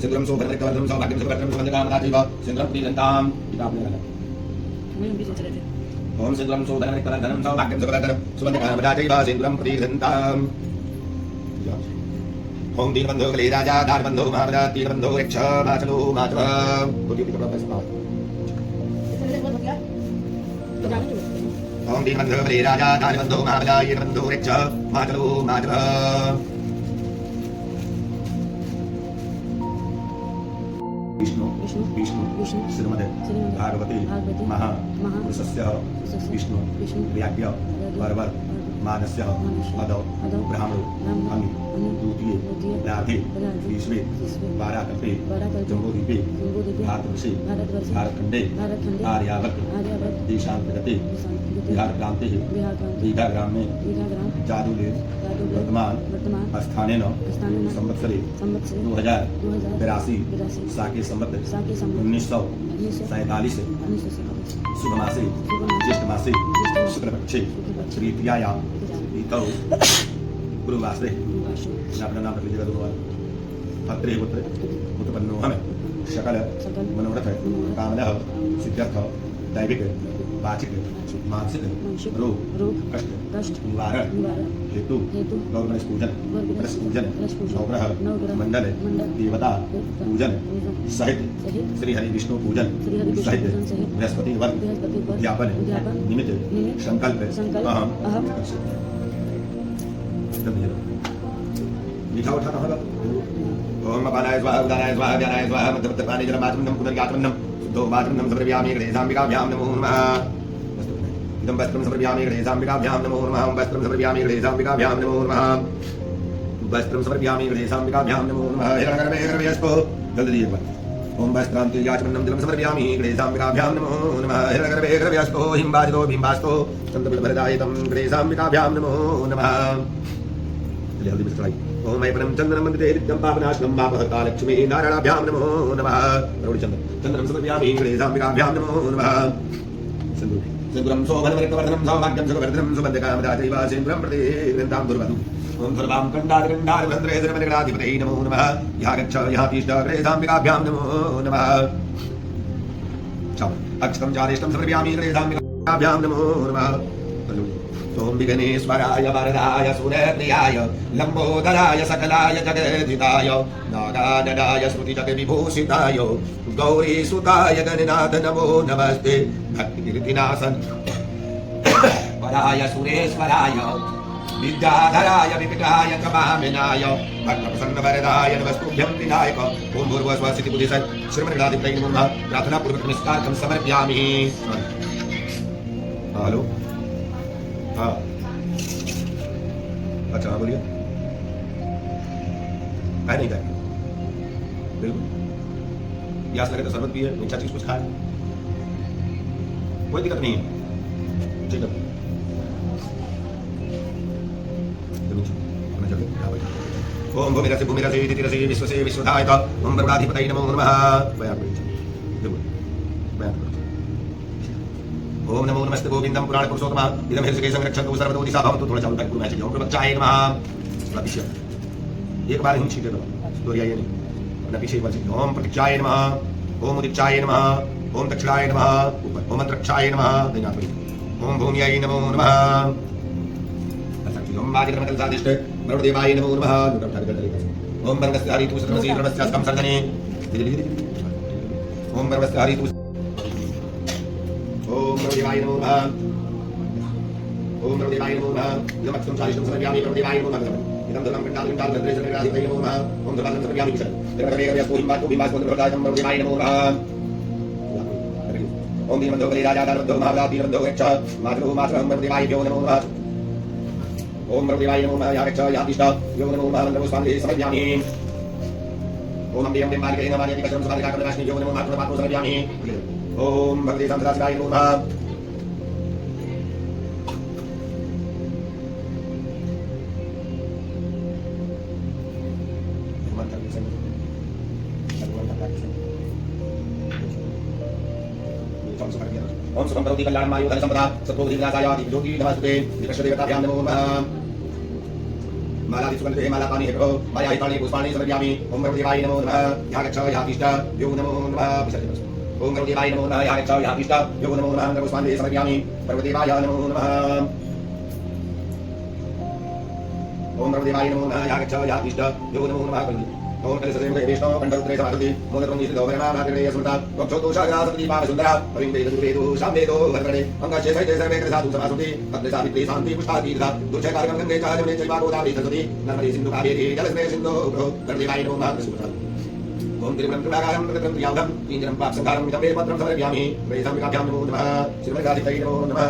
सिंद्रम सौभद्रवर्धनम सौभाग्यम सुभद्रम सुभद्रकामदाचैव सिंद्रम प्रीयन्ताम इति आपने कहा। हम भी सोच रहे थे ओम सिंद्रम सौभद्रवर्धनम सौभाग्यम सुभद्रम सुभद्रकामदाचैव सिंद्रम प्रीयन्ताम। ओम दीनबंधो कले राजा दानबंधो महाराजा दीनबंधो रक्ष माचलो माचव। तो ये कपड़ा पैसा ओम दीनबंधो कले राजा दानबंधो महाराजा दीनबंधो रक्ष माचलो माचव। विष्णु विष्णु विष्णु विष्णु श्रीमदे श्रीमद् भागवते भागवते महा महा पुरुषस्य पुरुषस्य विष्णु विष्णु व्याज्ञ परवर मानस्य अदौ ब्राह्मणो अमि द्वितीये राधे विश्वे वाराकल्पे जम्बूद्वीपे भारतवर्षे भारतखण्डे आर्यावर्त देशान्तर्गते बिहारप्रान्ते दीघाग्रामे जादुले वर्तमान स्थानेन संवत्सरे 2082 साके संवत् 1947 शुभमासे ज्येष्ठमासे शुक्लपक्षे तृतीयायां ऋतौ गुरुवासरे अपना नाम रख लीजिएगा दोनों बार। भद्रे पुत्र उत्पन्नो हम सकल मनोरथ कामना सिद्ध्यर्थ दैविक वाचिक मानसिक रोग कष्ट निवारण हेतु गौगणेश पूजन कलश पूजन नवग्रह मंडल देवता पूजन सहित श्री हरि विष्णु पूजन सहित बृहस्पति वर्ग ज्ञापन निमित्त संकल्प अहम मीठा उठाना होगा। ओम अपानाय स्वाहा उदानाय स्वाहा व्यानाय स्वाहा मध्यमत्पाने जलमाचमनं पुनर्गाचमनं शुद्धो माचमनं समर्पयामि गणेशाम्बिकाभ्यां नमो नमः। इदं वस्त्रं समर्पयामि गणेशाम्बिकाभ्यां नमो नमः। वस्त्रं समर्पयामि गणेशाम्बिकाभ्यां नमो नमः। वस्त्रं समर्पयामि गणेशाम्बिकाभ्यां नमो नमः। हिरण्यगर्भेऽस्पो जल्दी एक बार। ओम वस्त्रान्ते याचमनं जलं समर्पयामि गणेशाम्बिकाभ्यां नमो नमः। हिरण्यगर्भेऽस्पो हिम्बाजितो बिम्बास्तो चन्द्रबलभरदायितं गणेशाम्बिकाभ्यां नमो नमः। जल्दी में चढ़ाई। ओम ऐपरम चंदनम वंदिते नित्यं पावनाशनं पापहर्ता लक्ष्मी नारायणाभ्यां नमो नमः। रोड़ी चंदनं समर्पयामि गणेशाम्बिकाभ्यां नमो नमः। सिंदूरं सौभद्रवर्धनम सौभाग्यं सुभद्रं सुभद्रकामदाचैव सिंदूरं प्रतिगृह्णां दुर्वधु। ओम सर्वां कंडादिगंडादिभद्रे धर्मजगदाधिपतये नमो नमः। यहाँ गच्छ यहाँ तिष्ठ गणेशाम्बिकाभ्यां नमो नमः। अक्षतं चारिष्टं समर्पयामि गणेशाम्बिकाभ्यां नमो नमः। ओम विघ्नेश्वराय वरदाय सुरप्रियाय लंबोदराय सकलाय जगदिताय नागाननाय स्मृतिजगविभूषिताय गौरीसुताय गणनाथ नमो नमस्ते भक्तिकीर्तिनाशन वराय सुरेश्वराय विद्याधराय विपिताय कमामिनाय भक्तप्रसन्नवरदाय नमस्तुभ्यं विनायक ओम भूर्भुवस्सुवः सिद्धिबुद्धिसत् श्रीमन्नादिपतये नमः प्रार्थनापूर्वक नमस्कारं समर्पयामि। हेलो हाँ अच्छा बोलिए है नहीं जाएगा बिल्कुल प्यास लगे तो शरबत पिए मीठा चीज कुछ खाए कोई दिक्कत नहीं है ठीक है ओम भूमिरसे भूमिरसे तितिरसे विश्वसे विश्वधायत ओम ब्रह्माधिपतये नमो नमः ओम नमो नमस्ते गोविंदम पुराण पुरुषोत्तम इदम हृषिकेशं संरक्षन्तु सर्वतो दिशा भवन्तु थोड़ा चालू पूरा मैच ओम प्रवक्ताय नमः थोड़ा पीछे एक बार ही छींटे दो दोहराइए नहीं अपना पीछे एक बार छींटे ओम प्रतीक्षाय नमः ओम उदिक्षाय नमः ओम दक्षिणाय नमः ऊपर ओम अंतरिक्षाय नमः दैनाथ पर ओम भूम्याय नमो नमः ओम वाजिक्रमकल सादिष्ट वरुणदेवाय नमो नमः ओम वर्गस्य हरितु सर्वसी रणस्य स्कम सर्जने ओम वर्गस्य हरितु ओम प्रभुदेवाय नमो नमः ओम प्रभुदेवाय नमो नमः इदमक्षं चालिष्टं समर्पयामि प्रभुदेवाय नमो नमः इदं धनं घण्टां नद्रे सर्वराधिपतये नमो नमः ओम धनं समर्पयामि विषय निर्भरेकव्यस्तो हिम्बातो हिम्बास्तो प्रभुदेवाय प्रभुदेवाय नमो नमः ओम भीमन्दो बलि राजा दानवन्दो महाराज वीरन्दो गच्छ मातरो मातरं प्रभुदेवाय नमो नमः ओम प्रभुदेवाय नमो नमः या गच्छ या तिष्ठ यो नमो नमः नमो स्वामी समर्पयामि ओम अम्बे अम्बे मालिके नमः यदि कशं समाधिका कर्मराशि यो नमो नमः पात्रो समर्पयामि ओम भगवते संतराशिवाय नमो नमः ओम सुखं करोति कल्याणं आयुधं संपदा सत्त्वबुद्धि विनाशाय ज्योति नमस्ते विकृष्णदेवताभ्यां नमो नमः मालादि सुगन्धे मालापानि हेतो माया हितानि पुष्पाणि समर्पयामि ओम प्रभुदेवाय नमो नमः या गच्छ या तिष्ठ यो नमो नमः विसर्जनम् ओम प्रभुदेवाय नमो नमः या गच्छ या तिष्ठ यो नमो नमः नमस्ते समर्पयामि प्रभुदेवाय नमो नमः ओम प्रभुदेवाय नमो नमः या गच्छ या तिष्ठ यो नमो नमः ओम कलशदेव वैष्णव कंठरुद्रे समारुति मोदरं निषिद्धोपरणा नागरे स्मृता वक्षोदोषाग्रासति पावसुन्दरा परिवेद दुर्वेदो शाम्वेदो भद्रणे अंगच्छे सहिते सर्वे साधु समासुति भद्रसावित्री शान्ति पुष्टाति तथा दुर्जयकारकं गंगे च जमुने चैव गोदावरी सरस्वती नर्मदे सिन्धु कावेरी जलस्मे सिन्धो प्रभुदेवाय नमो नमः सुप्रभातम् ओम त्रिपुरं त्रिपुराकारं प्रकृतं त्रियावधं तीन्द्रं पापसंहारं इदं वेदपत्रं समर्पयामि वैशाम्बिकाभ्यां नमो नमः श्रीमद्गाधिपतये नमो नमः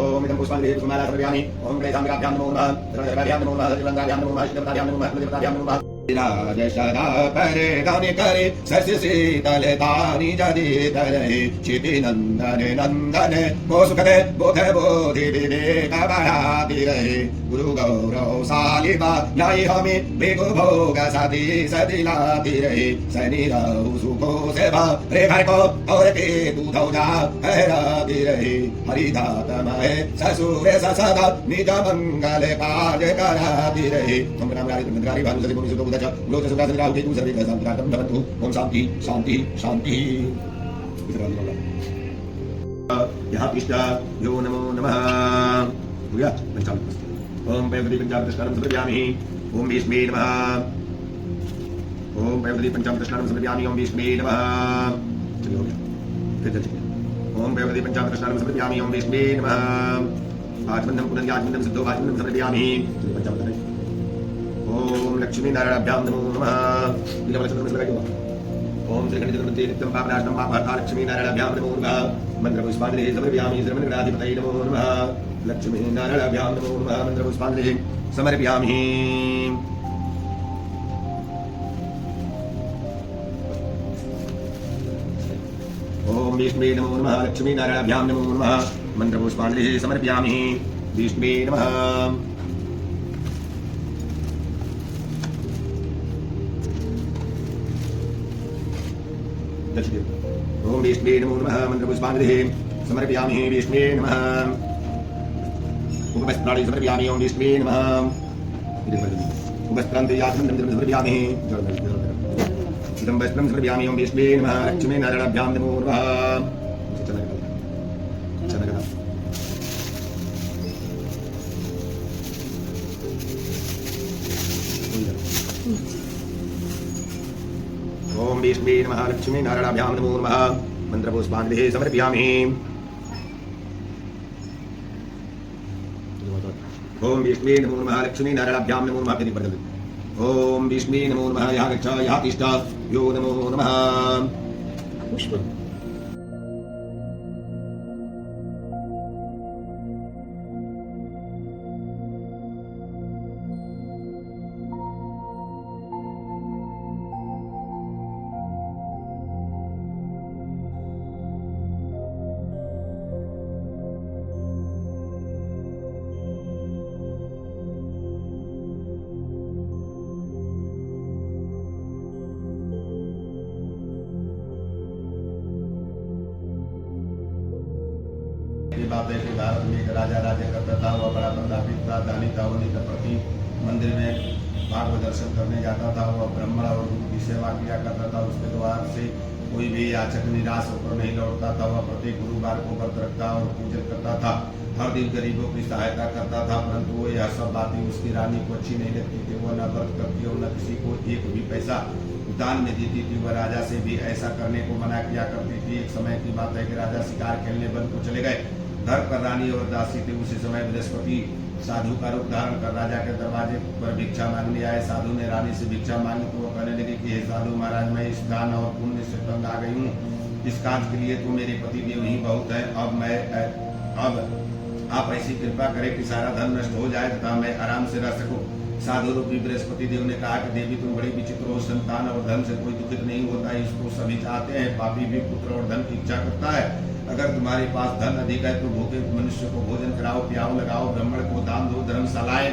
ओम इदं पुष्पाणि पुष्पमाला समर्पयामि ओम वैशाम्बिकाभ्यां नमो नमः धर्मदेवाभ्यां नमो नमः शिवगंगाभ्यां नमो नमः शिवदेवताभ्यां नमो नमः देवताभ्यां नमो नमः राज सदा पर गाने करे सस्य शीतल तानी जदि तरहे चिति नंदन नंदन वो सुखदे बोध बोधि विवेक बढ़ाती रहे गुरु गौरव सालिबा लाई हमें भृगु भोग सदी सदिलाती रहे शनि राहु सुखो सेवा रे घर को और के दूधौ जा हराती रहे हरिधातमय ससुर सदा निज मंगल कार्य कराती रहे ओम राम राम मंगलारी भानु सदी भूमि लोक सुखासन राहु केतु सर्वे ग्रह शांतिं भवन्तु ओम शांति शांति शांति यहाँ तिष्ठ यो नमो नमः हो गया पंचामृत ओम पयवती पंचामृत स्नानं समर्पयामि ओम विष्णवे नमः ओम पयवती पंचामृत स्नानं समर्पयामि ओम विष्णवे नमः चलिए हो गया फिर चलिए ओम पयवती पंचामृत स्नानं समर्पयामि ओम विष्णवे नमः आचमनं पुनर्याचमनं सिद्धो आचमनं समर्पयामि पंचामृत ओम लक्ष्मी नारायणाभ्यां नमो नमः नीलवचनं लगाइए ओम श्री गणेश गणपति नित्यं पापनाशनं पापहर्ता लक्ष्मी नारायणाभ्यां नमो नमः मंत्रपुष्पाञ्जलिः समर्पयामि श्रीमन्नारायणाधिपतये नमो नमः लक्ष्मी नारायणाभ्यां नमो नमः मंत्रपुष्पाञ्जलिः समर्पयामि ओम विष्णवे नमो नमः लक्ष्मी नारायणाभ्यां नमो नमः मंत्रपुष्पाञ्जलिः समर्पयामि विष्णवे नमः ओम विष्णवे नमो नमः मंत्रपुष्पाञ्जलिः समर्पयामि विष्णवे नमः उपवस्त्राणि समर्पयामि ओम विष्णवे नमः उपवस्त्रान्ते याचमनं समर्पयामि स्थितं वस्त्रं समर्पयामि। ओम विष्णवे नमः लक्ष्मी नारायणाभ्यां नमो नमः। ओम विष्णवे नमः लक्ष्मी नारायणाभ्यां नमो नमः। मंत्रपुष्पांजलिः समर्पयामि। ओम विष्णवे नमो नमः लक्ष्मी नारायणाभ्यां नमो नमः। ओम विष्णवे नमो नमः। यहाँ गच्छ यहाँ तिष्ठ यो नमो नमः। पुष्प बात है कि भारत में एक राजा राज्य करता था। वह बड़ा प्रतापित था, दानी था। वो नित्य प्रति मंदिर में भागवत दर्शन करने जाता था। वह ब्राह्मण और गुरु की सेवा किया करता था। उसके द्वार से कोई भी याचक निराश होकर नहीं लौटता था। वह प्रत्येक गुरुवार को व्रत रखता और पूजन करता था। हर दिन गरीबों की सहायता करता था। परंतु वो यह सब बातें उसकी रानी को अच्छी नहीं लगती थी। वह न व्रत करती और न किसी को एक भी पैसा दान में देती थी। वह राजा से भी ऐसा करने को मना किया करती थी। एक समय की बात है कि राजा शिकार खेलने वन को चले गए। घर पर रानी और दासी थे। उसी समय बृहस्पति साधु का रूप धारण कर राजा के दरवाजे पर भिक्षा मांगने आए। साधु ने रानी से भिक्षा मांगी तो वो कहने लगे कि हे साधु महाराज, मैं इस दान और पुण्य से तंग आ गई हूँ। इस कार्य के लिए तो मेरे पति देव ही बहुत है। अब आप ऐसी कृपा करें कि सारा धन नष्ट हो जाए तथा मैं आराम से रह सकूं। साधु रूपी बृहस्पति देव ने कहा कि देवी तुम बड़ी विचित्र हो। संतान और धन से कोई दुखित नहीं होता है, इसको सभी चाहते हैं। पापी भी पुत्र और धन की इच्छा करता है। अगर तुम्हारे पास धन अधिक है तो भूखे मनुष्य को भोजन कराओ, प्याऊ लगाओ, ब्राह्मण को दान दो, धर्मशालाएं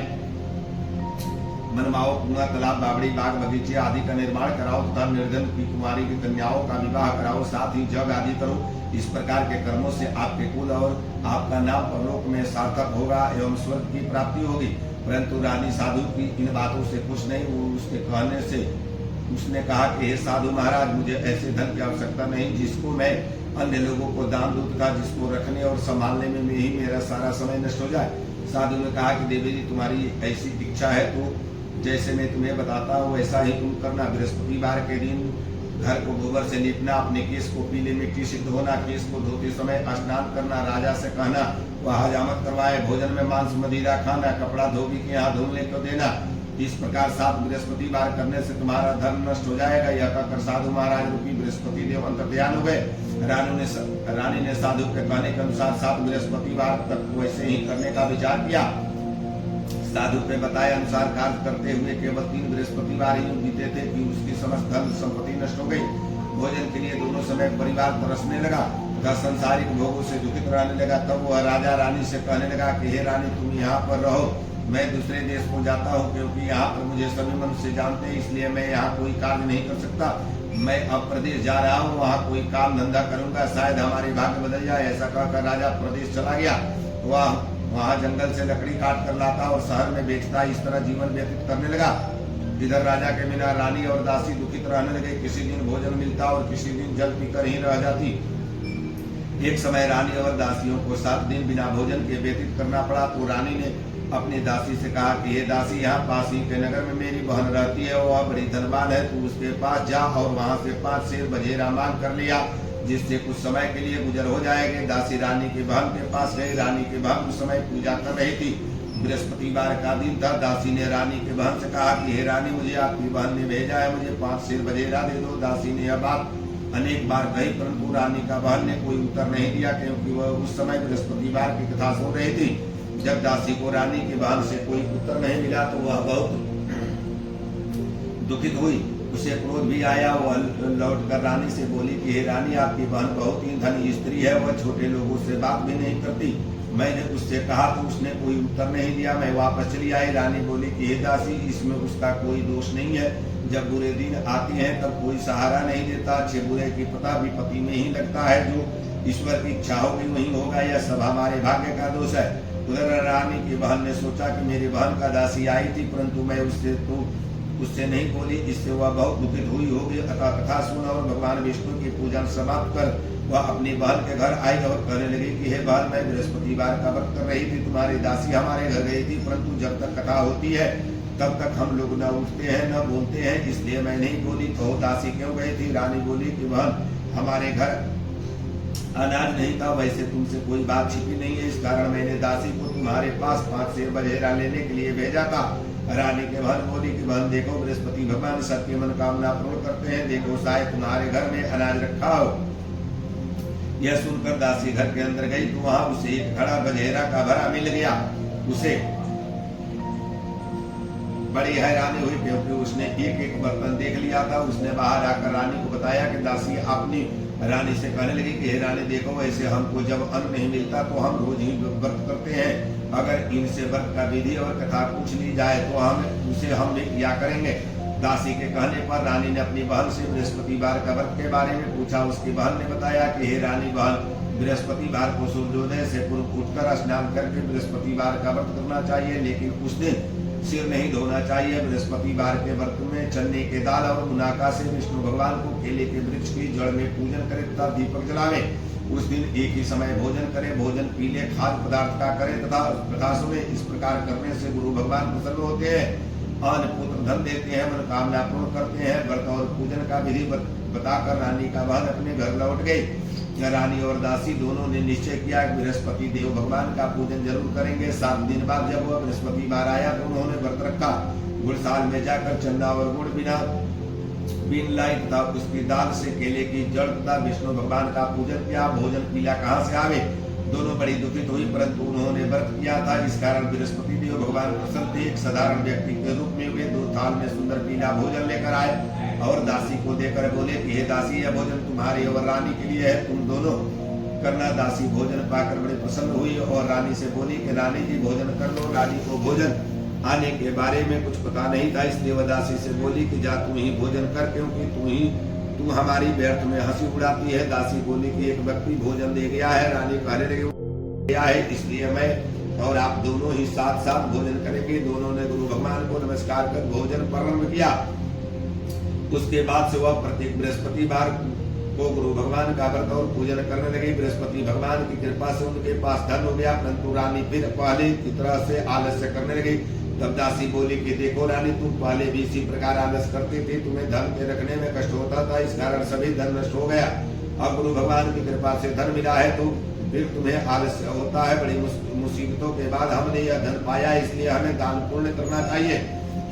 बनवाओ, कुआं, तालाब, बावड़ी, बाग, बगीचे आदि का निर्माण कराओ तथा निर्धन की कुमारी की कन्याओं का विवाह कराओ। साथ ही जग आदि करो। इस प्रकार के कर्मों से आपके कुल और आपका नाम परलोक में सार्थक होगा एवं स्वर्ग की प्राप्ति होगी। परंतु रानी साधु की इन बातों से खुश नहीं। वो उसके कहने से उसने कहा कि हे साधु महाराज, मुझे ऐसे धन की आवश्यकता नहीं जिसको मैं अन्य लोगों को दान दूं तथा जिसको रखने और संभालने में ही मेरा सारा समय नष्ट हो जाए। साधु ने कहा कि देवी जी, तुम्हारी ऐसी इच्छा है तो जैसे मैं तुम्हें बताता हूँ वैसा ही तुम करना। बृहस्पतिवार के दिन घर को गोबर से लीपना, अपने केस को पीले मिट्टी से धोना, केस को धोते समय स्नान करना, राजा से कहना वह हजामत करवाए, भोजन में मांस मदिरा खाना, कपड़ा धोबी के यहाँ धोने को देना। इस प्रकार 7 बृहस्पतिवार करने से तुम्हारा धर्म नष्ट हो जाएगा। यह कहकर साधु महाराज रूपी बृहस्पति देव अंतर्ध्यान हो गए। रानी ने साधु के कहने के अनुसार 7 बृहस्पतिवार तक वैसे ही करने का विचार किया। साधु के बताए अनुसार कार्य करते हुए केवल 3 बृहस्पतिवार ही बीते थे कि उसकी समस्त धन संपत्ति नष्ट हो गई। भोजन के लिए दोनों समय परिवार तरसने लगा तथा संसारिक भोगों से दुखित रहने लगा। तब वह राजा रानी से कहने लगा कि हे रानी, तुम यहाँ पर रहो, मैं दूसरे देश को जाता हूँ, क्योंकि यहाँ पर मुझे सभी मनुष्य जानते हैं, इसलिए मैं यहाँ कोई कार्य नहीं कर सकता। मैं अब प्रदेश जा रहा हूँ, वहाँ कोई काम धंधा करूंगा, शायद हमारे भाग्य बदल जाए। ऐसा कहकर राजा प्रदेश चला गया। वह वहाँ जंगल से लकड़ी काट कर लाता और शहर में बेचता। इस तरह जीवन व्यतीत करने लगा। इधर राजा के बिना रानी और दासी दुखित रहने लगे। किसी दिन भोजन मिलता और किसी दिन जल पीकर ही रह जाती। एक समय रानी और दासियों को 7 दिन बिना भोजन के व्यतीत करना पड़ा। तो रानी ने अपनी दासी से कहा कि हे दासी, यहाँ पास ही के नगर में मेरी बहन रहती है, वह बड़ी धनवान है, तू उसके पास जा और वहाँ से 5 शेर बझेरा मांग कर लिया, जिससे कुछ समय के लिए गुजर हो जाएगा। दासी रानी की बहन के पास गई। रानी की बहन उस समय पूजा कर रही थी। बृहस्पतिवार का दिन था। दासी ने रानी की बहन से कहा कि हे रानी, मुझे आपकी बहन ने भेजा है, मुझे 5 शेर बझेरा दे दो। दासी ने यह बात अनेक बार कही, परंतु रानी का बहन ने कोई उत्तर नहीं दिया, क्योंकि वह उस समय बृहस्पतिवार की कथा सुन रही थी। जब दासी को रानी की बहन से कोई उत्तर नहीं मिला तो वह बहुत दुखित हुई। उसे क्रोध भी आया। वह लौटकर रानी से बोली कि हे रानी, आपकी बहन बहुत ही धनी स्त्री है, वह छोटे लोगों से बात भी नहीं करती। मैंने उससे कहा तो उसने कोई उत्तर नहीं दिया। मैं वापस चली आई। रानी बोली कि हे दासी, इसमें उसका कोई दोष नहीं है। जब बुरे दिन आते हैं तब कोई सहारा नहीं देता। अच्छे बुरे की पता विपत्ति में ही लगता है। जो ईश्वर की इच्छा होगी वही होगा। यह सब हमारे भाग्य का दोष है। उधर रानी की बहन ने सोचा कि मेरी बहन का दासी आई थी, परंतु मैं उससे तो उससे नहीं बोली। इससे वह बहुत दुखित हुई होगी। अतः कथा सुन और भगवान विष्णु की पूजन समाप्त कर वह अपनी बहन के घर आई और कहने लगी कि हे बहन, मैं बृहस्पतिवार का व्रत कर रही थी, तुम्हारी दासी हमारे घर गई थी, परंतु जब तक कथा होती है तब तक हम लोग न उठते हैं न बोलते हैं, इसलिए मैं नहीं बोली। तो दासी क्यों गई थी? रानी बोली कि बहन, हमारे घर अनाज नहीं था, वैसे तुमसे कोई बात छिपी नहीं है, इस कारण मैंने दासी को तुम्हारे पास 5 सेर बजेरा लेने के लिए भेजा था। रानी के बहन बोली कि बहन देखो, बृहस्पति भगवान सबकी मनोकामना पूर्ण करते हैं, देखो शायद तुम्हारे घर में अनाज रखा हो। यह सुनकर दासी घर के अंदर गई तो वहां उसे एक घड़ा बजेरा का भरा मिल गया। उसे बड़ी हैरानी हुई क्योंकि उसने एक एक बर्तन देख लिया था। उसने बाहर आकर रानी को बताया कि दासी अपनी रानी से कहने लगी कि हे रानी देखो, वैसे हमको जब अन्न नहीं मिलता तो हम रोज ही व्रत करते हैं, अगर इनसे व्रत का विधि और कथा पूछ ली जाए तो हम भी क्या करेंगे। दासी के कहने पर रानी ने अपनी बहन से बृहस्पतिवार का व्रत के बारे में पूछा। उसकी बहन ने बताया कि हे रानी बहन, बृहस्पतिवार को सूर्योदय से पूर्व उठकर स्नान करके बृहस्पतिवार का व्रत करना चाहिए, लेकिन उस दिन सिर नहीं धोना चाहिए। बृहस्पतिवार के व्रत में चने के दाल और मुनाका से विष्णु भगवान को केले के वृक्ष की जड़ में पूजन करे तथा दीपक जलावे। उस दिन एक ही समय भोजन करे, भोजन पीले खाद्य पदार्थ का करे तथा कथा सुने। इस प्रकार करने से गुरु भगवान प्रसन्न होते हैं, अन्न पुत्र धन देते हैं, मनोकामना पूर्ण करते हैं। व्रत और पूजन का विधि बताकर रानी का बहन अपने घर लौट गई। रानी और दासी दोनों ने निश्चय किया कि बृहस्पति देव भगवान का पूजन जरूर करेंगे। 7 दिन बाद जब वह बृहस्पतिवार आया तो उन्होंने व्रत रखा। गुड़साल में जाकर चंदा और गुड़ बीन लाई तथा उसकी दाल से केले की जड़ तथा विष्णु भगवान का पूजन किया। भोजन पीला कहाँ से आवे? दोनों बड़ी दुखित हुई, परंतु उन्होंने व्रत किया था, इस कारण बृहस्पति देव भगवान प्रसन्न थे। एक साधारण व्यक्ति के रूप में वे 2 थाल में सुंदर पीला भोजन लेकर आए और दासी को देकर बोले कि हे दासी, यह भोजन तुम्हारी और रानी के लिए है, तुम दोनों करना। दासी भोजन पाकर बड़े प्रसन्न हुई और रानी से बोली कि रानी जी भोजन कर लो। रानी को भोजन आने के बारे में कुछ पता नहीं था, इसलिए वह दासी से बोली कि जा तुम ही भोजन कर, क्योंकि तू हमारी व्यर्थ में हंसी उड़ाती है। दासी बोली कि एक व्यक्ति भोजन दे गया है। रानी कहने लगी गया है, इसलिए मैं और आप दोनों ही साथ साथ भोजन करेंगे। दोनों ने गुरु भगवान को नमस्कार कर भोजन प्रारंभ किया। उसके बाद से वह प्रत्येक बृहस्पतिवार को गुरु भगवान का व्रत और पूजन करने लगे। बृहस्पति भगवान की कृपा से उनके पास धन हो गया, परंतु रानी फिर पहले की तरह से आलस्य करने लगी। तब दासी बोली कि देखो रानी, तुम पहले भी इसी प्रकार आलस करती थी, तुम्हें धन के रखने में कष्ट होता था, इस कारण सभी धन नष्ट हो गया। अब गुरु भगवान की कृपा से धन मिला है तो फिर तुम्हें आलस्य होता है। बड़ी मुसीबतों के बाद हमने यह धन पाया, इसलिए हमें दान पुण्य करना चाहिए।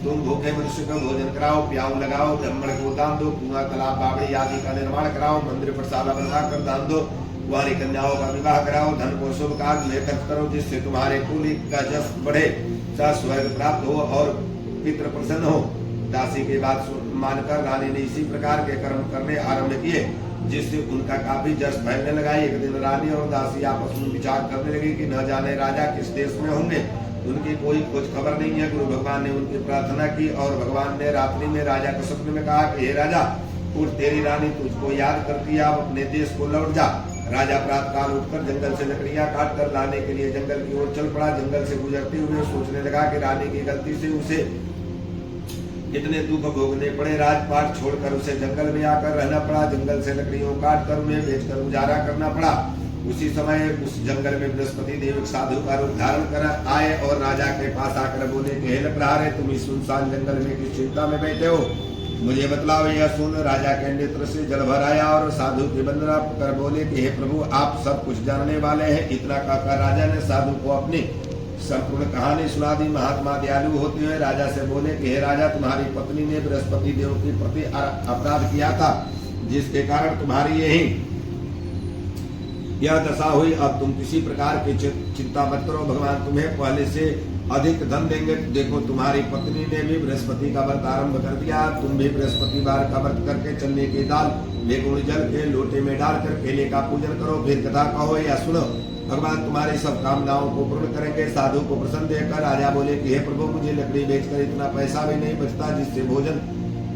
तुम भूखे मनुष्य को भोजन कराओ, प्याऊ लगाओ, ब्राह्मण को दान दो, कुआं तालाब बावड़ी आदि का निर्माण कराओ, मंदिर पाठशाला बनवाकर दान दो, कुंवारी कन्याओं का विवाह कराओ, धन को शुभ कार्य में खर्च करो, जिससे तुम्हारे कुल का जस बढ़े, स्वर्ग प्राप्त हो और पितृ प्रसन्न हो। दासी के बात मानकर रानी ने इसी प्रकार के कर्म करने आरंभ किए, जिससे उनका काफी जस फैलने लगा। एक दिन रानी और दासी आपस में विचार करने लगी कि न जाने राजा किस देश में होंगे, उनकी कोई खोज खबर नहीं है। गुरु भगवान ने उनकी प्रार्थना की और भगवान ने रात्रि में राजा के स्वप्न में कहा कि हे राजा, उठ, तेरी रानी तुझको याद करती है, अब अपने देश को लौट जा। राजा प्रातःकाल उठकर जंगल से लकड़ियां काट कर लाने के लिए जंगल की ओर चल पड़ा। जंगल से गुजरते हुए सोचने लगा कि रानी की गलती से उसे कितने दुख भोगने पड़े। राजपाट छोड़कर उसे जंगल में आकर रहना पड़ा। जंगल से लकड़ियों काट कर उन्हें बेचकर गुजारा करना पड़ा। उसी समय उस जंगल में बृहस्पति देव एक साधु का रूप धारण कर आए और राजा के पास आकर बोले कि हे लकड़हारे, तुम इस सुनसान जंगल में किस चिंता में बैठे हो, मुझे बतलाओ। यह सुन राजा के नेत्र से जल भर आया और साधु की वंदना कर बोले कि हे प्रभु, आप सब कुछ जानने वाले हैं। इतना कहकर राजा ने साधु को अपनी संपूर्ण कहानी सुना दी। महात्मा दयालु होते हुए राजा से बोले कि हे राजा, तुम्हारी पत्नी ने बृहस्पति देव के प्रति अपराध किया था, जिसके कारण तुम्हारी यह दशा हुई। अब तुम किसी प्रकार की चिंता मत करो, भगवान तुम्हें पहले से अधिक धन देंगे। देखो, तुम्हारी पत्नी ने भी बृहस्पति का व्रत आरंभ कर दिया। तुम भी बृहस्पतिवार का व्रत करके चने की दाल बेगुण जल के लोटे में डालकर केले का पूजन करो, फिर कथा कहो या सुनो, भगवान तुम्हारी सब कामनाओं को पूर्ण करेंगे। साधु को प्रसन्न देखकर राजा बोले कि हे प्रभु, मुझे लकड़ी बेचकर इतना पैसा भी नहीं बचता जिससे भोजन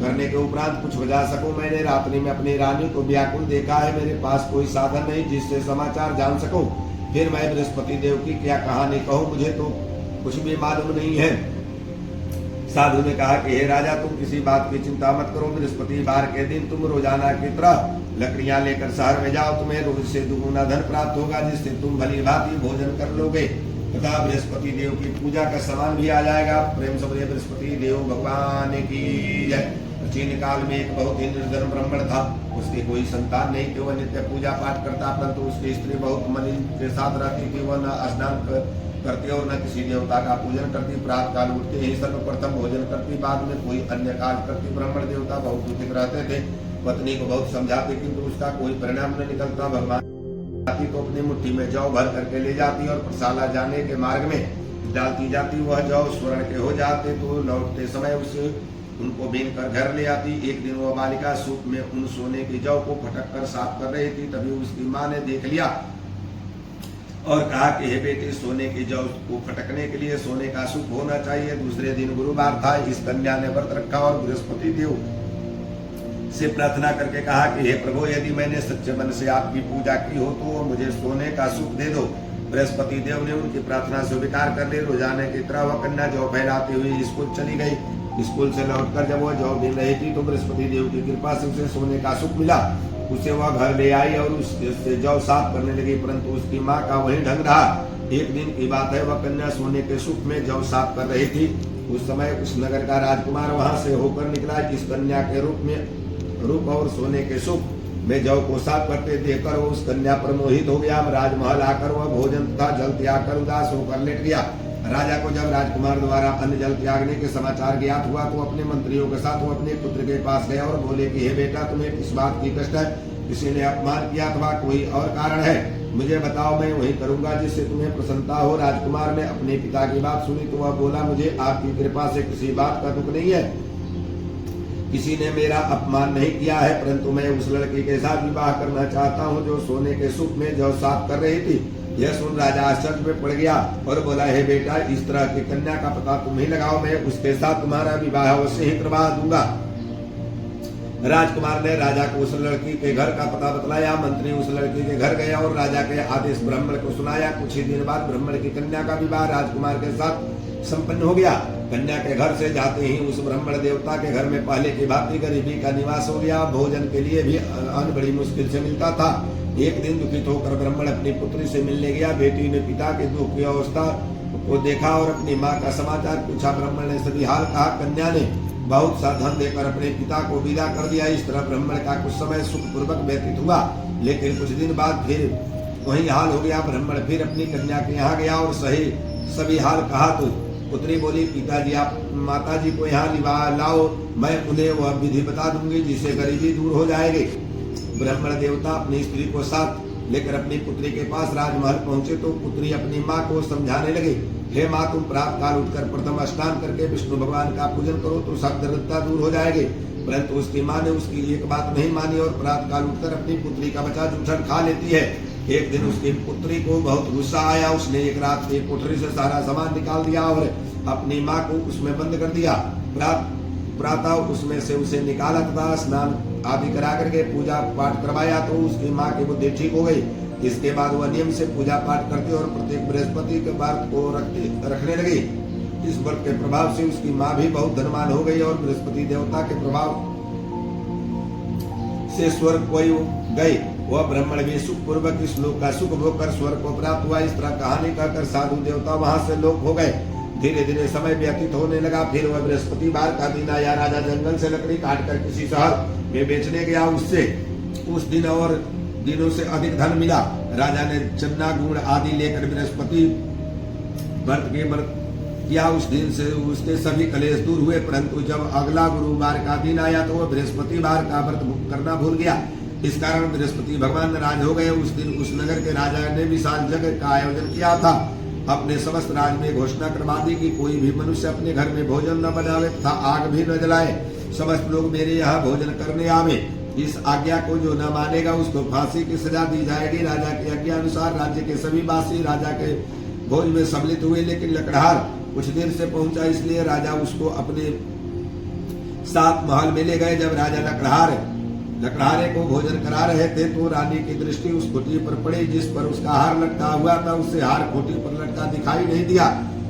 करने के उपरांत कुछ बजा सकूं। मैंने रात्रि में अपनी रानी को व्याकुल देखा है, मेरे पास कोई साधन नहीं जिससे समाचार जान सकूं। फिर मैं बृहस्पति देव की क्या कहानी कहूं, मुझे तो कुछ भी मालूम नहीं है। साधु ने कहा कि हे राजा, तुम किसी बात की चिंता मत करो। बृहस्पतिवार के दिन तुम रोजाना की तरह लकड़ियां लेकर शहर में जाओ, तुम्हें रोज से दुगुना धन प्राप्त होगा, जिससे तुम भली भांति भोजन कर लोगे तथा बृहस्पति देव की पूजा का सामान भी आ जाएगा। प्रेम से बोलिए बृहस्पति देव भगवान की जय। प्राचीन काल में एक बहुत ही निर्धन ब्राह्मण था, उसकी कोई संतान नहीं थी। वह नित्य पूजा पाठ करता, परंतु उसकी स्त्री बहुत मलिन के साथ रहती थी। वह न स्नान करती और न किसी देवता का पूजन करती। प्रातः काल उठते ही सर्वप्रथम भोजन करती, बाद में कोई अन्य कार्य करती। ब्राह्मण देवता बहुत दुखित रहते थे, पत्नी को बहुत समझाते, किंतु उसका कोई परिणाम न निकलता। भगवान तो अपनी मुट्ठी में जौ भर करके ले जाती और प्रशाला जाने के मार्ग में डालती जाती। वह जौ स्वर्ण के हो जाते तो लौटते समय उसे उनको बीन कर घर ले आती। एक दिन वह बालिका सूप में उन सोने की जौ को फटक कर साफ कर रही थी। तभी उसकी माँ ने देख लिया और कहा कि हे बेटी, सोने की जौ को फटकने के लिए सोने का सूप होना चाहिए। दूसरे दिन गुरुवार था। इस कन्या ने व्रत रखा और बृहस्पति देव से प्रार्थना करके कहा कि हे प्रभु, यदि मैंने सच्चे मन से आपकी पूजा की हो तो मुझे सोने का सूप दे दो। बृहस्पति देव ने उनकी प्रार्थना स्वीकार कर ली। रोजाने की तरह वह कन्या जौ फैलाती हुई स्कूल चली गई। स्कूल से लौटकर जब वह जौ बीन रही थी तो बृहस्पति देव की कृपा से उसे सोने का सूप मिला। उसे वह घर ले आई और उससे जौ साफ करने लगी, परंतु उसकी माँ का वही ढंग रहा। एक दिन की बात है, वह कन्या सोने के सूप में जौ साफ कर रही थी। उस समय उस नगर का राजकुमार वहां से होकर निकला। इस कन्या के रूप और सोने के सूप में जौ को साफ करते देखकर वो उस कन्या पर मोहित हो गया। राजमहल आकर वह भोजन तथा जल त्याग कर उदास होकर लेट गया। राजा को जब राजकुमार द्वारा अन्न जल त्यागने के समाचार ज्ञात हुआ तो अपने मंत्रियों के साथ वो अपने पुत्र के पास गया और बोले कि हे बेटा, तुम्हें किस बात की कष्ट है? किसी ने अपमान किया अथवा कोई और कारण है? मुझे बताओ, मैं वही करूंगा जिससे तुम्हें प्रसन्नता हो। राजकुमार ने अपने पिता की बात सुनी तो वह बोला, मुझे आपकी कृपा से किसी बात का दुख नहीं है। किसी ने मेरा अपमान नहीं किया है, परंतु मैं उस लड़की के साथ विवाह करना चाहता हूँ जो सोने के सूप में जौ साफ कर रही थी। यह सुन राजा आश्चर्य में पड़ गया और बोला, हे बेटा, इस तरह की कन्या का पता तुम ही लगाओ, मैं उसके साथ तुम्हारा विवाह अवश्य ही करवा दूंगा। राजकुमार ने राजा को उस लड़की के घर का पता बतलाया। मंत्री उस लड़की के घर गया और राजा के आदेश ब्राह्मण को सुनाया। कुछ ही दिन बाद ब्राह्मण की कन्या का विवाह राजकुमार के साथ संपन्न हो गया। कन्या के घर से जाते ही उस ब्राह्मण देवता के घर में पहले की भांति गरीबी का निवास हो गया। भोजन के लिए भी अन्न बड़ी मुश्किल से मिलता था। एक दिन दुखित होकर ब्राह्मण अपनी पुत्री से मिलने गया। बेटी ने पिता के दुख की अवस्था को देखा और अपनी माँ का समाचार पूछा। ब्राह्मण ने सभी हाल कहा। कन्या ने बहुत सा धन देकर अपने पिता को विदा कर दिया। इस तरह ब्राह्मण का कुछ समय सुखपूर्वक व्यतीत हुआ, लेकिन कुछ दिन बाद फिर वही हाल हो गया। ब्राह्मण फिर अपनी कन्या के यहाँ गया और सभी हाल कहा तो पुत्री बोली, पिताजी आप माताजी को यहाँ लाओ, मैं उन्हें वह विधि बता दूंगी जिससे गरीबी दूर हो जाएगी। ब्राह्मण देवता अपनी स्त्री को साथ लेकर अपनी पुत्री के पास राजमहल पहुंचे तो पुत्री अपनी माँ को समझाने लगी, हे माँ, तुम प्रातः काल उठकर प्रथम स्नान करके विष्णु भगवान का पूजन करो तो सब दरिद्रता दूर हो जाएगी। परंतु उसकी माँ ने उसकी एक बात नहीं मानी और प्रातः काल उठकर अपनी पुत्री का बच्चा जूठन खा लेती है। एक दिन उसकी पुत्री को बहुत गुस्सा आया। उसने एक रात की कोठरी से सारा सामान निकाल दिया और अपनी माँ को उसमें बंद कर दिया। प्रातः उसमें से उसे निकाला तथा स्नान आदि करा करके पूजा पाठ करवाया तो उसकी माँ की बुद्धि ठीक हो गई। इसके बाद वह नियम से पूजा पाठ करती और प्रत्येक बृहस्पति के व्रत को रखने लगी। इस व्रत के प्रभाव से उसकी माँ भी बहुत धनवान हो गई और बृहस्पति देवता के प्रभाव से स्वर्ग को गई। वह ब्राह्मण भी सुख पूर्वक इस लोक का सुख भोग कर स्वर्ग को प्राप्त हुआ। इस तरह कहानी कहकर साधु देवता वहां से लोक हो गए। धीरे धीरे समय व्यतीत होने लगा। फिर वह बृहस्पतिवार का दिन आया। राजा जंगल से लकड़ी काट कर किसी शहर में बेचने गया। उससे उस दिन और दिनों से अधिक धन मिला। राजा ने चन्ना गुड़ आदि लेकर बृहस्पति व्रत के व्रत किया। उस दिन से उसके सभी कलेश दूर हुए। परंतु जब अगला गुरुवार का दिन आया तो वह बृहस्पतिवार का व्रत करना भूल गया। इस कारण बृहस्पति भगवान नाराज हो गए। उस दिन उस नगर के राजा ने विशाल यज्ञ का आयोजन किया था। अपने समस्त राज में घोषणा करवा दी कि कोई भी मनुष्य अपने घर में भोजन न बनावे तथा आग भी न जलाए। समस्त लोग मेरे यहाँ भोजन करने आवे। इस आज्ञा को जो न मानेगा उसको फांसी की सजा दी जाएगी। राजा की आज्ञा अनुसार राज्य के सभी वासी राजा के भोज में सम्मिलित हुए, लेकिन लकड़हार कुछ देर से पहुंचा, इसलिए राजा उसको अपने साथ महल में ले गए। जब राजा लकड़हारे को भोजन करा रहे थे तो रानी की दृष्टि उस खोटी पर पड़ी जिस पर उसका हार लटका हुआ था। उससे हार खोटी पर लटका दिखाई नहीं दिया।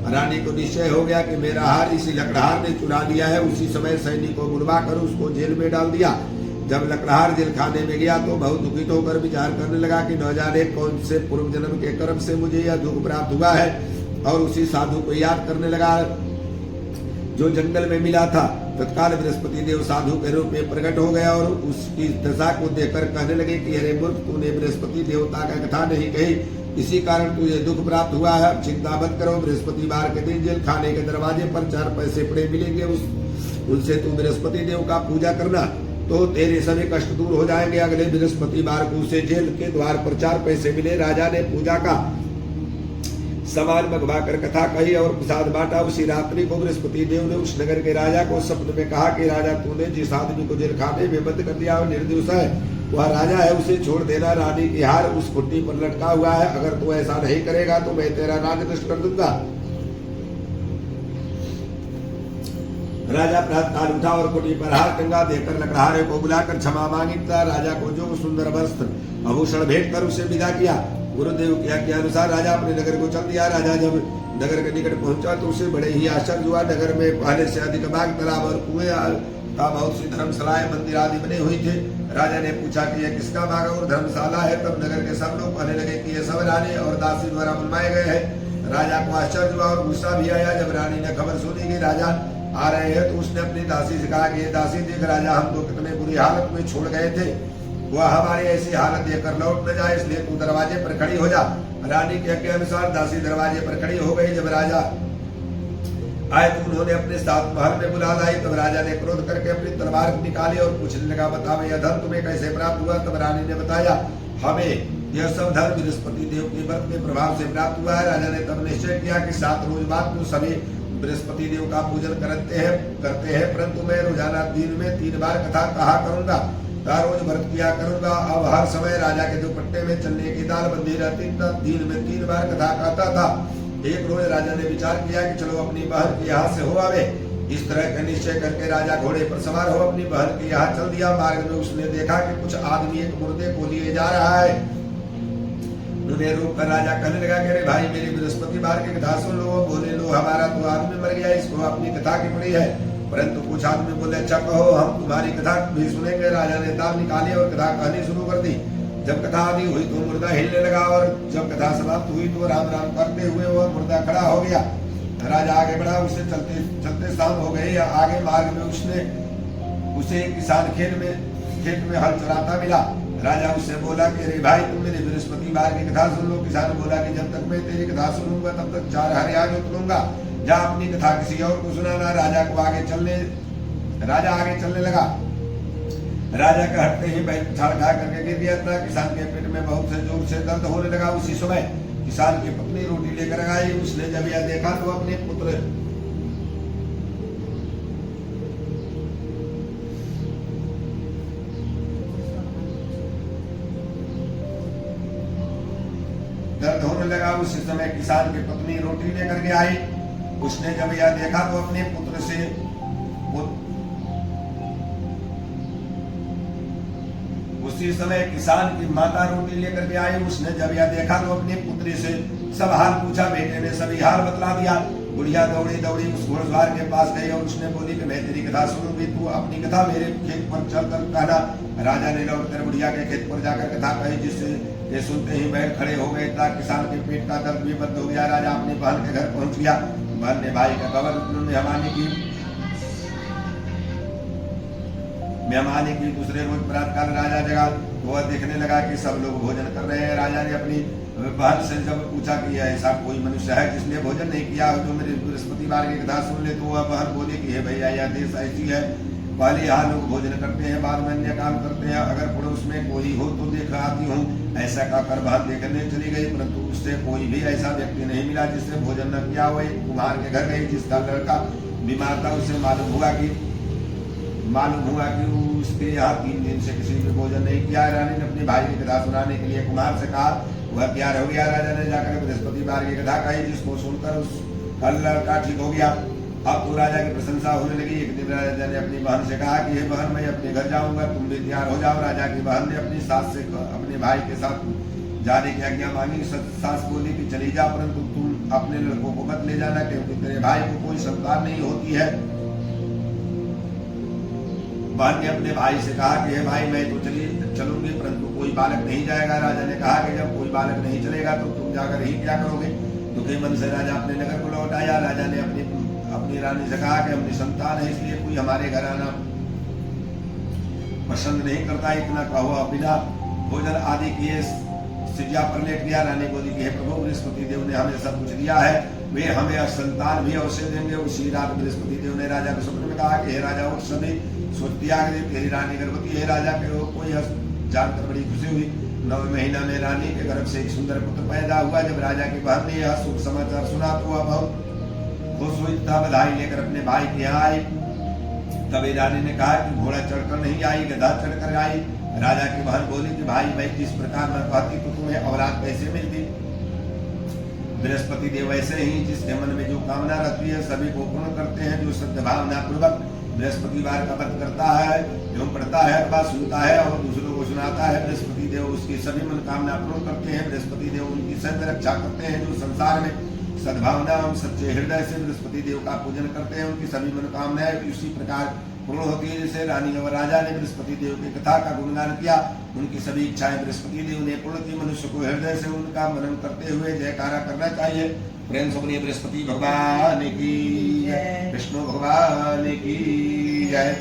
रानी को निश्चय हो गया कि मेरा हार इसी लकड़हार ने चुरा लिया है। उसी समय सैनिक को बुलवा कर उसको जेल में डाल दिया। जब लकड़हार जेल खाने में गया तो बहुत दुखित होकर विचार करने लगा कि न जाने कौन से पूर्व जन्म के कर्म से मुझे यह दुख प्राप्त हुआ है, और उसी साधु को याद करने लगा जो जंगल में मिला था। तत्काल बृहस्पति देव साधु के रूप में प्रकट हो गया और उसकी दशा को देखकर कहने लगे कि अरे मूर्ख, तूने बृहस्पति देवता का कथा नहीं कही, इसी कारण तुझे दुख प्राप्त हुआ है। चिंता मत करो, बृहस्पतिवार के दिन जेल खाने के दरवाजे पर 4 पैसे पड़े मिलेंगे, उनसे तू बृहस्पति देव का पूजा करना तो तेरे सभी कष्ट दूर हो जाएंगे। अगले बृहस्पतिवार को उसे जेल के द्वार पर 4 पैसे मिले। राजा ने पूजा का सामान मंगवा कर कथा कही और प्रसाद बांटा। उसी रात्रि को बृहस्पति देव ने उस नगर के राजा को स्वप्न में कहा कि राजा, तूने जिस आदमी को जेल खाने में बंद कर दिया, निर्दोष है, वह राजा है, उसे छोड़ देना। रानी की हार उस खुट्टी पर लटका हुआ है, अगर तू ऐसा नहीं करेगा तो मैं तेरा राज नष्ट कर दूंगा। राजा प्रातःकाल उठा और कुटी पर हार टंगा देकर लकड़हारे को बुलाकर क्षमा मांगी तथा राजा को जो सुंदर वस्त्र आभूषण भेंट कर उसे विदा किया। गुरुदेव की आज्ञा अनुसार राजा अपने नगर को चल दिया। राजा जब नगर के निकट पहुंचा तो उसे बड़े ही आश्चर्य हुआ। नगर में पहले से अधिक बाग, तालाब और कुएं का बहुत सी धर्मशालाएं, मंदिर आदि बने हुए थे। राजा ने पूछा कि यह किसका बाग और धर्मशाला है। तब नगर के सब लोग कहने लगे कि यह सब रानी और दासी द्वारा बनवाए गए हैं। राजा को आश्चर्य हुआ और गुस्सा भी आया। जब रानी ने खबर सुनी कि राजा आ रहे हैं तो उसने अपनी दासी से कहा कि दासी, देख राजा हम तो कितने बुरी हालत में छोड़ गए थे, वह हमारी ऐसी हालत देखकर लौट न जाए, इसलिए तू दरवाजे पर खड़ी हो जा। रानी के आज्ञा अनुसार दासी दरवाजे पर खड़ी हो गई। जब राजा आए तो उन्होंने अपने साथ महल में बुला लाई। तब राजा ने क्रोध करके अपनी तलवार निकाली और पूछने लगा, बताओ यह धन तुम्हें कैसे प्राप्त हुआ। तब रानी ने बताया, हमें यह सब धन बृहस्पति देव के व्रत के प्रभाव से प्राप्त हुआ है। राजा ने तब निश्चय किया कि 7 रोज बाद तो सभी बृहस्पति देव का पूजन करते हैं, परंतु मैं रोजाना दिन में 3 बार कथा कहा करूंगा, रोज व्रत किया करूंगा। अब हर समय राजा के दुपट्टे में चलने की दाल बंधी रहती था, दिन में 3 बार कथा कहता था। एक रोज राजा ने विचार किया कि चलो अपनी बहन के यहाँ से हो आवे। इस तरह का निश्चय करके राजा घोड़े पर सवार हो अपनी बहन के यहाँ चल दिया। मार्ग में उसने देखा कि कुछ आदमी एक मुर्दे को लिए जा रहा है। उन्हें रोक कर राजा कहने लगा कि अरे भाई, मेरी बृहस्पतिवार की कथा सुन लो। बोले, लो हमारा तो आदमी मर गया, इसको अपनी कथा की पड़ी है। परंतु कुछ आदमी बोले, अच्छा कहो, हम तुम्हारी कथा भी सुनेंगे। राजा ने दाल निकाली और कथा कहनी शुरू कर दी। जब कथा आदि हुई तो मुर्दा हिलने लगा और जब कथा समाप्त हुई तो राम राम करते हुए वह मुर्दा खड़ा हो गया। राजा आगे बढ़ा, उसे चलते चलते शाम हो गई। आगे मार्ग में उसे किसान खेत में हल चलाता मिला। राजा उससे बोला कि अरे भाई, तुम मेरी बृहस्पतिवार की कथा सुन लो। किसान बोला कि जब तक मैं तेरी कथा सुनूंगा तब तक 4 हरियाण उतरूंगा, जा अपनी कथा किसी और को सुनाना। राजा आगे चलने लगा। राजा के हटते ही बैल छाड़ खा करके गिर गया था। किसान के पेट में बहुत से जोर से दर्द होने लगा। उसी समय किसान की पत्नी रोटी लेकर आई। उसने जब यह देखा तो अपने पुत्र दर्द होने लगा। उसी समय किसान की पत्नी रोटी लेकर के आई। उसने जब यह देखा तो अपने पुत्र से उसी समय किसान की माता रोटी लेकर के आई। उसने जब यह देखा तो अपनी पुत्री से सब हाल पूछा। बेटे ने सभी हाल बतला दिया। बुढ़िया दौड़ी दौड़ी उस घोड़सवार के पास गई और उसने बोली कि मैं तेरी कथा सुनूंगी, तू अपनी कथा मेरे खेत पर चलकर कहना। राजा ने लौटकर बुढ़िया के खेत पर जाकर कथा कही, जिससे ये सुनते ही बैल खड़े हो गए था। किसान के पेट का दर्द भी बंद हो गया। राजा अपनी बहन के घर पहुंच गया। बहन ने भाई का खबर मेहमानी की। दूसरे रोज प्रातःकाल राजा जगा, वह देखने लगा कि सब लोग भोजन कर रहे हैं। राजा ने अपनी बहन से जब पूछा कि ऐसा कोई मनुष्य है जिसने भोजन नहीं किया जो मेरे बृहस्पतिवार की कथा सुन ले, तो वह बहन बोली कि हे भैया, यह देश ऐसी है, पहले यहाँ लोग भोजन करते हैं, बाद में अन्य काम करते हैं। अगर पड़ोस में कोई हो तो देख आती हूँ। ऐसा कहकर बहन देखने चली गई, परंतु उससे कोई भी ऐसा व्यक्ति नहीं मिला जिससे भोजन न किया। वह एक कुम्हार के घर गई जिसका लड़का बीमार था। उसे मालूम हुआ कि उसके यहाँ 3 दिन से किसी ने भोजन नहीं किया। रानी ने अपने भाई की कथा सुनाने के लिए कुम्हार से कहा। वह तैयार हो गया। राजा ने जाकर बृहस्पतिवार की कथा कही, जिसको सुनकर उसका लड़का ठीक हो गया। अब तो राजा की प्रशंसा होने लगी। एक दिन राजा ने अपनी बहन से कहा कि हे बहन, मैं अपने घर जाऊंगा, तुम भी तैयार हो जाओ। राजा की बहन ने अपनी सास से अपने भाई के साथ जाने की आज्ञा मांगी। सास बोली कि चली जा, परंतु तुम अपने लड़कों को मत ले जाना, क्योंकि तेरे भाई को कोई संतान नहीं होती है। बहन ने अपने भाई से कहा कि हे भाई, मैं तो चलूंगी, परंतु कोई बालक नहीं जाएगा। राजा ने कहा कि जब कोई बालक नहीं चलेगा तो तुम जाकर ही क्या करोगे। दुखी मन से राजा अपने नगर को लौट आया। राजा ने अपनी रानी से कहा कि अपनी संतान है, इसलिए कोई हमारे घर आना पसंद नहीं करता। इतना कहो बिना भोजन आदि किए सिजिया पर लेट गया। रानी बोली कि हे प्रभु, बृहस्पति देव ने हमें सब कुछ दिया है, वे हमें संतान भी अवश्य देंगे। उसी रात बृहस्पति देव ने राजा को स्वप्न में कहा कि हे राजा, उठ सभी सोच त्याग दे, तेरी रानी गर्भवती है। राजा के कोई जानकर बड़ी खुशी हुई। 9वें महीना में रानी के गर्भ से एक सुंदर पुत्र पैदा हुआ। जब राजा की बहन ने यह शुभ समाचार सुना तो वह बहुत खुश हुई तथा बधाई लेकर अपने भाई के यहाँ आई। तभी रानी ने कहा कि घोड़ा चढ़कर नहीं आई, गधा चढ़कर आई। राजा की बहन बोली कि भाई, मैं जिस प्रकार न कहती तो तुम्हें औलाद कैसे मिलती। बृहस्पति देव वैसे ही जिसके मन में जो कामना रहती है सभी को पूर्ण करते हैं। जो सद्भावना पूर्वक बृहस्पतिवार का व्रत करता है एवं पढ़ता है अथवा सुनता है और दूसरों को सुनाता है, बृहस्पति देव उसकी सभी मनोकामना पूर्ण करते हैं। बृहस्पति देव उनकी सत्य रक्षा करते हैं। जो संसार में सद्भावना एवं सच्चे हृदय से बृहस्पति देव का पूजन करते हैं, उनकी सभी मनोकामनाएं उसी प्रकार पूर्ण होती है। जैसे रानी और राजा ने बृहस्पति देव की कथा का गुणगान किया, उनकी सभी इच्छाएं बृहस्पति देव ने पूर्ण की। मनुष्य को हृदय से उनका मनन करते हुए जयकारा करना चाहिए। प्रेम से बोलिए बृहस्पति भगवान की जय, विष्णु भगवान की जय।